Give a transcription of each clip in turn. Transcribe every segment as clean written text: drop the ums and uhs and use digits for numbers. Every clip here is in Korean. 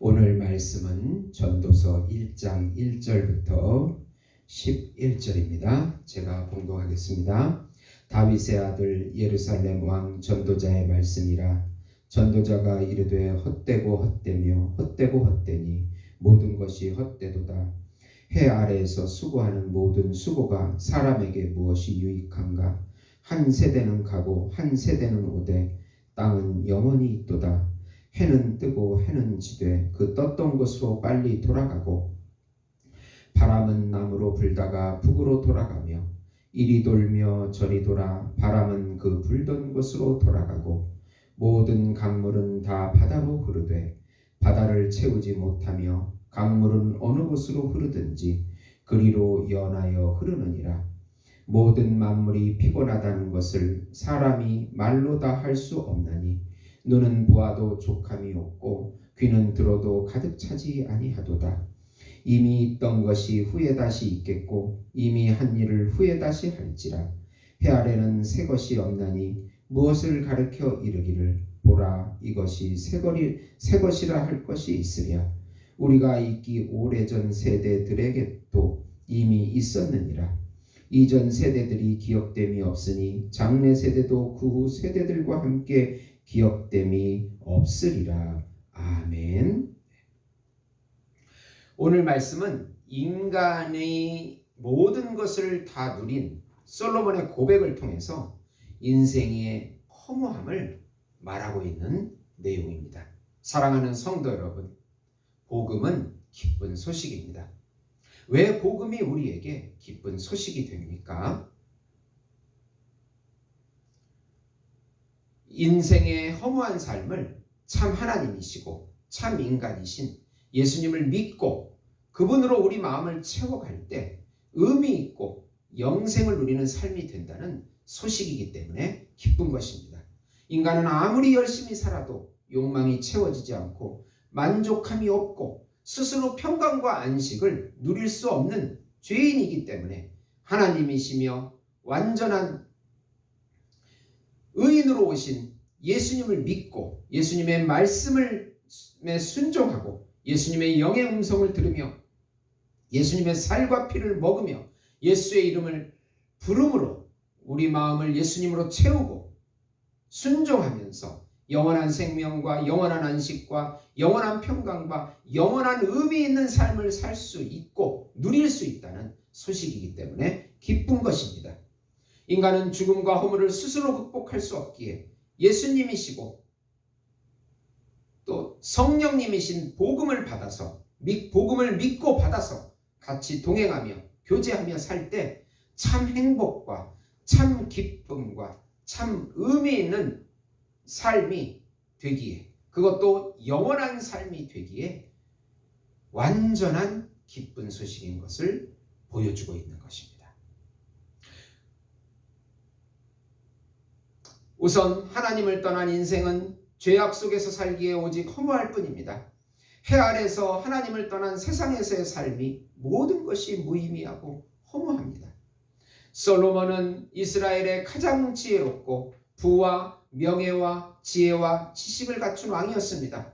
오늘 말씀은 전도서 1장 1절부터 11절입니다. 제가 봉독하겠습니다. 다윗의 아들 예루살렘 왕 전도자의 말씀이라. 전도자가 이르되 헛되고 헛되며 헛되고 헛되니 모든 것이 헛되도다. 해 아래에서 수고하는 모든 수고가 사람에게 무엇이 유익한가? 한 세대는 가고 한 세대는 오되 땅은 영원히 있도다. 해는 뜨고 해는 지되 그 떴던 곳으로 빨리 돌아가고 바람은 남으로 불다가 북으로 돌아가며 이리 돌며 저리 돌아 바람은 그 불던 곳으로 돌아가고 모든 강물은 다 바다로 흐르되 바다를 채우지 못하며 강물은 어느 곳으로 흐르든지 그리로 연하여 흐르느니라. 모든 만물이 피곤하다는 것을 사람이 말로 다 할 수 없나니 눈은 보아도 족함이 없고 귀는 들어도 가득 차지 아니하도다. 이미 있던 것이 후에 다시 있겠고 이미 한 일을 후에 다시 할지라. 해 아래는 새 것이 없나니 무엇을 가르쳐 이르기를 보라 이것이 새 것이라 할 것이 있으랴. 우리가 있기 오래전 세대들에게도 이미 있었느니라. 이전 세대들이 기억됨이 없으니 장래 세대도 그 후 세대들과 함께 기억됨이 없으리라. 아멘. 오늘 말씀은 인간의 모든 것을 다 누린 솔로몬의 고백을 통해서 인생의 허무함을 말하고 있는 내용입니다. 사랑하는 성도 여러분, 복음은 기쁜 소식입니다. 왜 복음이 우리에게 기쁜 소식이 됩니까? 인생의 허무한 삶을 참 하나님이시고 참 인간이신 예수님을 믿고 그분으로 우리 마음을 채워갈 때 의미 있고 영생을 누리는 삶이 된다는 소식이기 때문에 기쁜 것입니다. 인간은 아무리 열심히 살아도 욕망이 채워지지 않고 만족함이 없고 스스로 평강과 안식을 누릴 수 없는 죄인이기 때문에 하나님이시며 완전한 의인으로 오신 예수님을 믿고 예수님의 말씀에 순종하고 예수님의 영의 음성을 들으며 예수님의 살과 피를 먹으며 예수의 이름을 부름으로 우리 마음을 예수님으로 채우고 순종하면서 영원한 생명과 영원한 안식과 영원한 평강과 영원한 의미 있는 삶을 살 수 있고 누릴 수 있다는 소식이기 때문에 기쁜 것입니다. 인간은 죽음과 허물을 스스로 극복할 수 없기에 예수님이시고 또 성령님이신 복음을 믿고 받아서 같이 동행하며 교제하며 살 때 참 행복과 참 기쁨과 참 의미 있는 삶이 되기에, 그것도 영원한 삶이 되기에 완전한 기쁜 소식인 것을 보여주고 있는 것입니다. 우선 하나님을 떠난 인생은 죄악 속에서 살기에 오직 허무할 뿐입니다. 해 아래서 하나님을 떠난 세상에서의 삶이 모든 것이 무의미하고 허무합니다. 솔로몬은 이스라엘의 가장 지혜롭고 부와 명예와 지혜와 지식을 갖춘 왕이었습니다.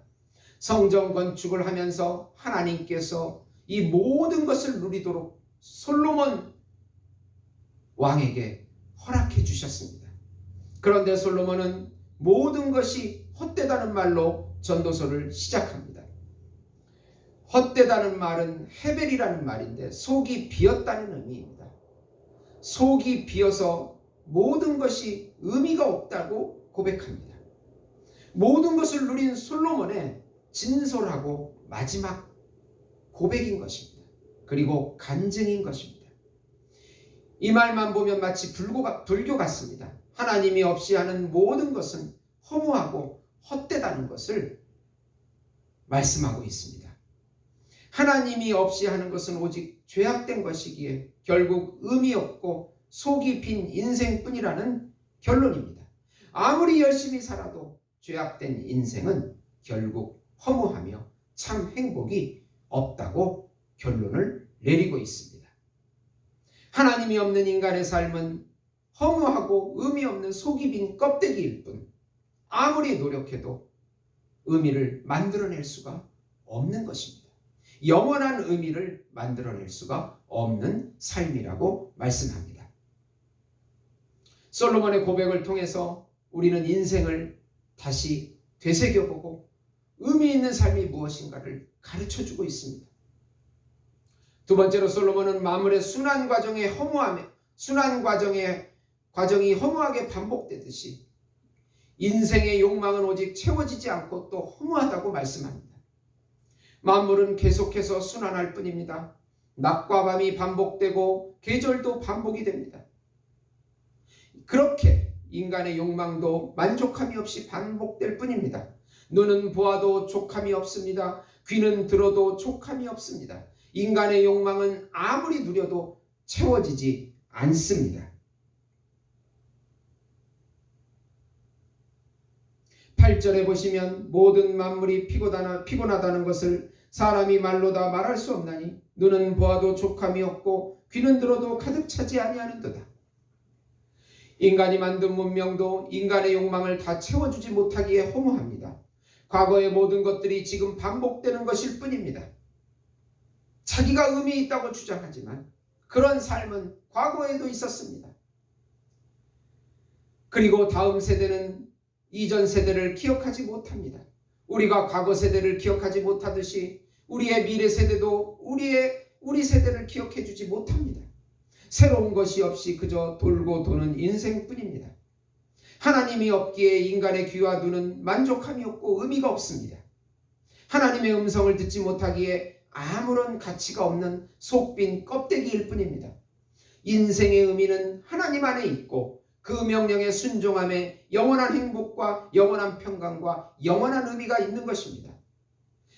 성전 건축을 하면서 하나님께서 이 모든 것을 누리도록 솔로몬 왕에게 허락해 주셨습니다. 그런데 솔로몬은 모든 것이 헛되다는 말로 전도서를 시작합니다. 헛되다는 말은 헤벨이라는 말인데 속이 비었다는 의미입니다. 속이 비어서 모든 것이 의미가 없다고 고백합니다. 모든 것을 누린 솔로몬의 진솔하고 마지막 고백인 것입니다. 그리고 간증인 것입니다. 이 말만 보면 마치 불교 같습니다. 하나님이 없이 하는 모든 것은 허무하고 헛되다는 것을 말씀하고 있습니다. 하나님이 없이 하는 것은 오직 죄악된 것이기에 결국 의미 없고 속이 빈 인생뿐이라는 결론입니다. 아무리 열심히 살아도 죄악된 인생은 결국 허무하며 참 행복이 없다고 결론을 내리고 있습니다. 하나님이 없는 인간의 삶은 허무하고 의미 없는 속이 빈 껍데기일 뿐 아무리 노력해도 의미를 만들어낼 수가 없는 것입니다. 영원한 의미를 만들어낼 수가 없는 삶이라고 말씀합니다. 솔로몬의 고백을 통해서 우리는 인생을 다시 되새겨보고 의미 있는 삶이 무엇인가를 가르쳐주고 있습니다. 두 번째로 솔로몬은 만물의 순환 과정의 과정이 허무하게 반복되듯이 인생의 욕망은 오직 채워지지 않고 또 허무하다고 말씀합니다. 만물은 계속해서 순환할 뿐입니다. 낮과 밤이 반복되고 계절도 반복이 됩니다. 그렇게 인간의 욕망도 만족함이 없이 반복될 뿐입니다. 눈은 보아도 족함이 없습니다. 귀는 들어도 족함이 없습니다. 인간의 욕망은 아무리 누려도 채워지지 않습니다. 8절에 보시면 모든 만물이 피곤하다는 것을 사람이 말로 다 말할 수 없나니 눈은 보아도 족함이 없고 귀는 들어도 가득 차지 아니하는도다. 인간이 만든 문명도 인간의 욕망을 다 채워주지 못하기에 허무합니다. 과거의 모든 것들이 지금 반복되는 것일 뿐입니다. 자기가 의미 있다고 주장하지만 그런 삶은 과거에도 있었습니다. 그리고 다음 세대는 이전 세대를 기억하지 못합니다. 우리가 과거 세대를 기억하지 못하듯이 우리의 미래 세대도 우리 세대를 기억해 주지 못합니다. 새로운 것이 없이 그저 돌고 도는 인생뿐입니다. 하나님이 없기에 인간의 귀와 눈은 만족함이 없고 의미가 없습니다. 하나님의 음성을 듣지 못하기에 아무런 가치가 없는 속 빈 껍데기일 뿐입니다. 인생의 의미는 하나님 안에 있고 그 명령에 순종함에 영원한 행복과 영원한 평강과 영원한 의미가 있는 것입니다.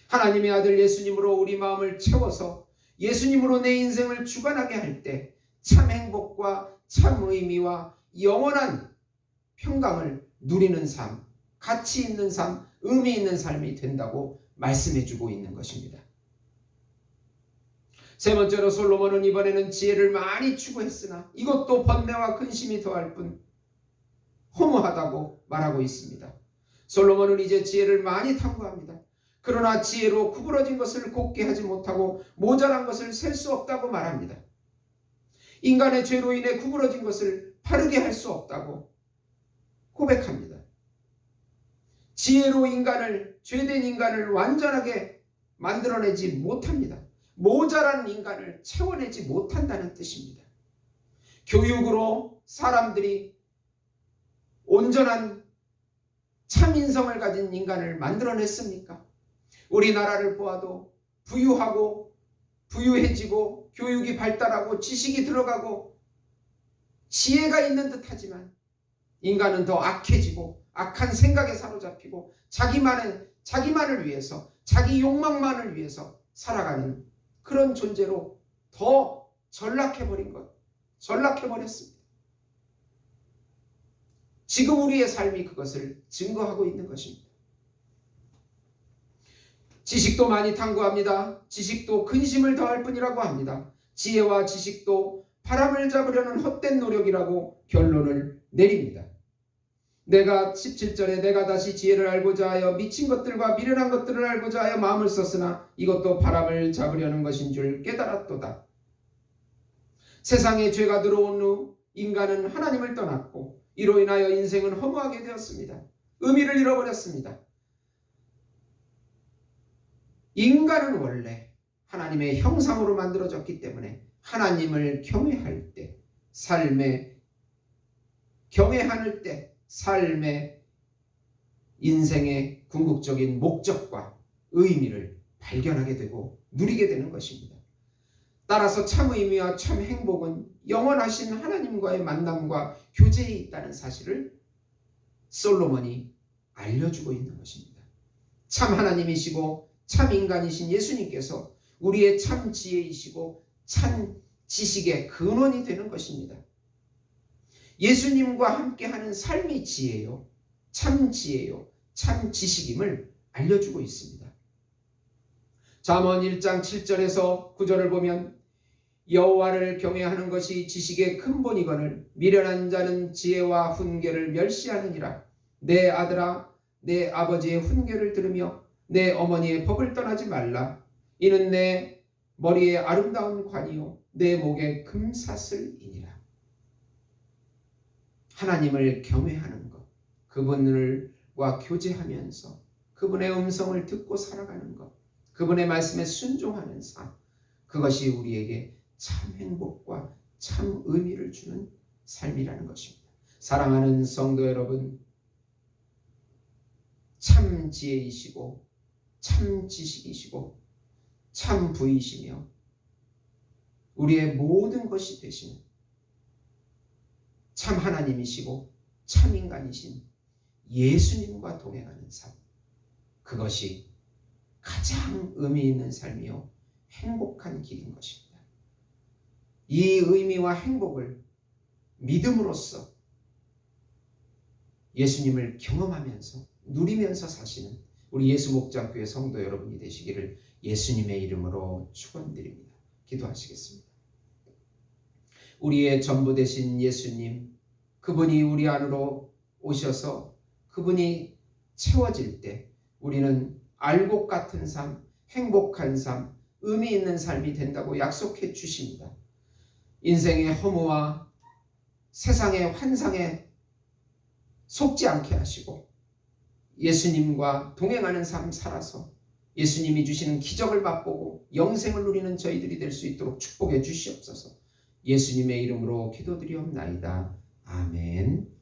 하나님의 아들 예수님으로 우리 마음을 채워서 예수님으로 내 인생을 주관하게 할 때 참 행복과 참 의미와 영원한 평강을 누리는 삶, 가치 있는 삶, 의미 있는 삶이 된다고 말씀해주고 있는 것입니다. 세 번째로 솔로몬은 이번에는 지혜를 많이 추구했으나 이것도 번뇌와 근심이 더할 뿐 허무하다고 말하고 있습니다. 솔로몬은 이제 지혜를 많이 탐구합니다. 그러나 지혜로 구부러진 것을 곱게 하지 못하고 모자란 것을 셀 수 없다고 말합니다. 인간의 죄로 인해 구부러진 것을 바르게 할 수 없다고 고백합니다. 지혜로 죄된 인간을 완전하게 만들어내지 못합니다. 모자란 인간을 채워내지 못한다는 뜻입니다. 교육으로 사람들이 온전한 참인성을 가진 인간을 만들어냈습니까? 우리나라를 보아도 부유해지고 교육이 발달하고 지식이 들어가고 지혜가 있는 듯하지만 인간은 더 악해지고 악한 생각에 사로잡히고 자기만을 위해서 자기 욕망만을 위해서 살아가는 그런 존재로 더 전락해버렸습니다. 지금 우리의 삶이 그것을 증거하고 있는 것입니다. 지식도 많이 탐구합니다. 지식도 근심을 더할 뿐이라고 합니다. 지혜와 지식도 바람을 잡으려는 헛된 노력이라고 결론을 내립니다. 17절에 내가 다시 지혜를 알고자 하여 미친 것들과 미련한 것들을 알고자 하여 마음을 썼으나 이것도 바람을 잡으려는 것인 줄 깨달았도다. 세상에 죄가 들어온 후 인간은 하나님을 떠났고 이로 인하여 인생은 허무하게 되었습니다. 의미를 잃어버렸습니다. 인간은 원래 하나님의 형상으로 만들어졌기 때문에 하나님을 경외할 때 삶의 인생의 궁극적인 목적과 의미를 발견하게 되고 누리게 되는 것입니다. 따라서 참 의미와 참 행복은 영원하신 하나님과의 만남과 교제에 있다는 사실을 솔로몬이 알려주고 있는 것입니다. 참 하나님이시고 참 인간이신 예수님께서 우리의 참 지혜이시고 참 지식의 근원이 되는 것입니다. 예수님과 함께하는 삶이 지혜요, 참 지식임을 알려주고 있습니다. 잠언 1장 7절에서 9절을 보면 여호와를 경외하는 것이 지식의 근본이거늘 미련한 자는 지혜와 훈계를 멸시하느니라. 내 아들아 내 아버지의 훈계를 들으며 내 어머니의 법을 떠나지 말라. 이는 내 머리에 아름다운 관이요 내 목에 금사슬이니라. 하나님을 경외하는 것, 그분과 교제하면서 그분의 음성을 듣고 살아가는 것, 그분의 말씀에 순종하는 삶, 그것이 우리에게 참 행복과 참 의미를 주는 삶이라는 것입니다. 사랑하는 성도 여러분, 참 지혜이시고 참 지식이시고 참 부이시며 우리의 모든 것이 되시는 참 하나님이시고 참 인간이신 예수님과 동행하는 삶, 그것이 가장 의미 있는 삶이요 행복한 길인 것입니다. 이 의미와 행복을 믿음으로써 예수님을 경험하면서 누리면서 사시는 우리 예수 목장교회 성도 여러분이 되시기를 예수님의 이름으로 축원드립니다. 기도하시겠습니다. 우리의 전부 되신 예수님, 그분이 우리 안으로 오셔서 그분이 채워질 때 우리는 알곡 같은 삶, 행복한 삶, 의미 있는 삶이 된다고 약속해 주십니다. 인생의 허무와 세상의 환상에 속지 않게 하시고 예수님과 동행하는 삶 살아서 예수님이 주시는 기적을 맛보고 영생을 누리는 저희들이 될 수 있도록 축복해 주시옵소서. 예수님의 이름으로 기도드리옵나이다. 아멘.